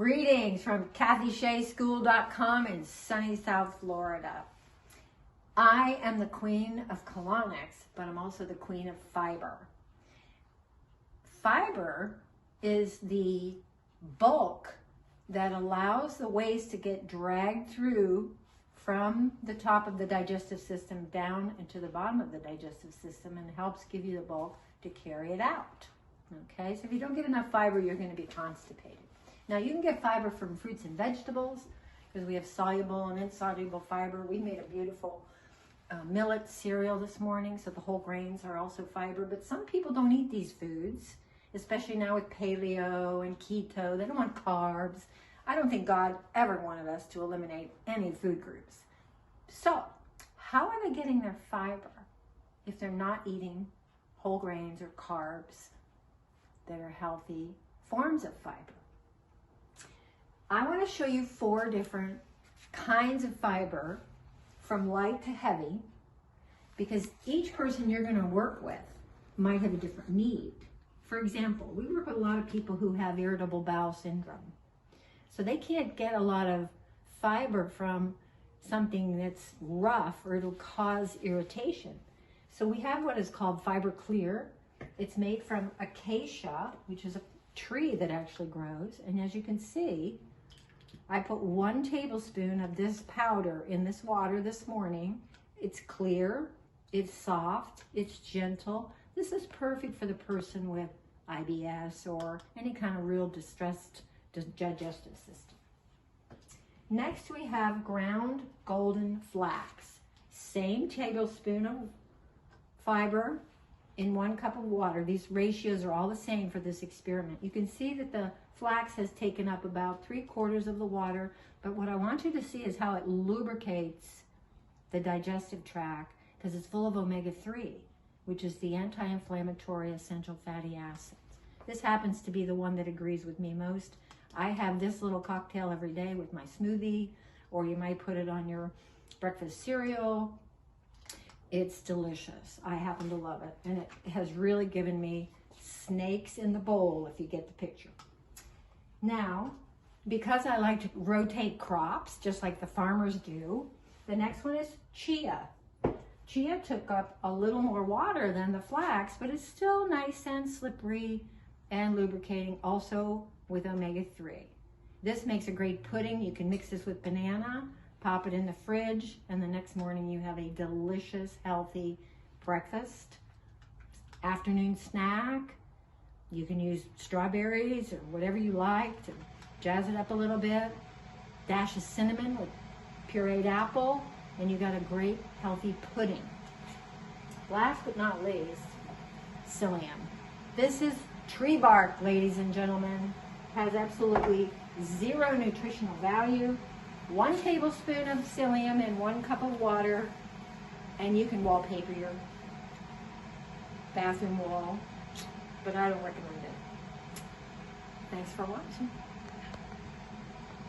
Greetings from CathySheaSchool.com in sunny South Florida. I am the queen of colonics, but I'm also the queen of fiber. Fiber is the bulk that allows the waste to get dragged through from the top of the digestive system down into the bottom of the digestive system and helps give you the bulk to carry it out. Okay, so if you don't get enough fiber, you're going to be constipated. Now you can get fiber from fruits and vegetables because we have soluble and insoluble fiber. We made a beautiful millet cereal this morning, so the whole grains are also fiber, but some people don't eat these foods, especially now with paleo and keto. They don't want carbs. I don't think God ever wanted us to eliminate any food groups. So how are they getting their fiber if they're not eating whole grains or carbs that are healthy forms of fiber? I want to show you 4 different kinds of fiber from light to heavy, because each person you're going to work with might have a different need. For example, we work with a lot of people who have irritable bowel syndrome. So they can't get a lot of fiber from something that's rough or it'll cause irritation. So we have what is called Fiber Clear. It's made from acacia, which is a tree that actually grows. And as you can see, I put 1 tablespoon of this powder in this water this morning. It's clear, it's soft, it's gentle. This is perfect for the person with IBS or any kind of real distressed digestive system. Next we have ground golden flax. Same tablespoon of fiber in 1 cup of water. These ratios are all the same for this experiment. You can see that the flax has taken up about 3/4 of the water, but what I want you to see is how it lubricates the digestive tract because it's full of omega-3, which is the anti-inflammatory essential fatty acids. This happens to be the one that agrees with me most. I have this little cocktail every day with my smoothie, or you might put it on your breakfast cereal. It's delicious. I happen to love it, and it has really given me snakes in the bowl, if you get the picture. Now, because I like to rotate crops, just like the farmers do, the next one is chia. Chia took up a little more water than the flax, but it's still nice and slippery and lubricating, also with omega-3. This makes a great pudding. You can mix this with banana, pop it in the fridge, and the next morning you have a delicious, healthy breakfast, afternoon snack. You can use strawberries or whatever you like to jazz it up a little bit. Dash of cinnamon with pureed apple, and you got a great, healthy pudding. Last but not least, psyllium. This is tree bark, ladies and gentlemen. Has absolutely 0 nutritional value. 1 tablespoon of psyllium in 1 cup of water, and you can wallpaper your bathroom wall, but I don't recommend it. Thanks for watching.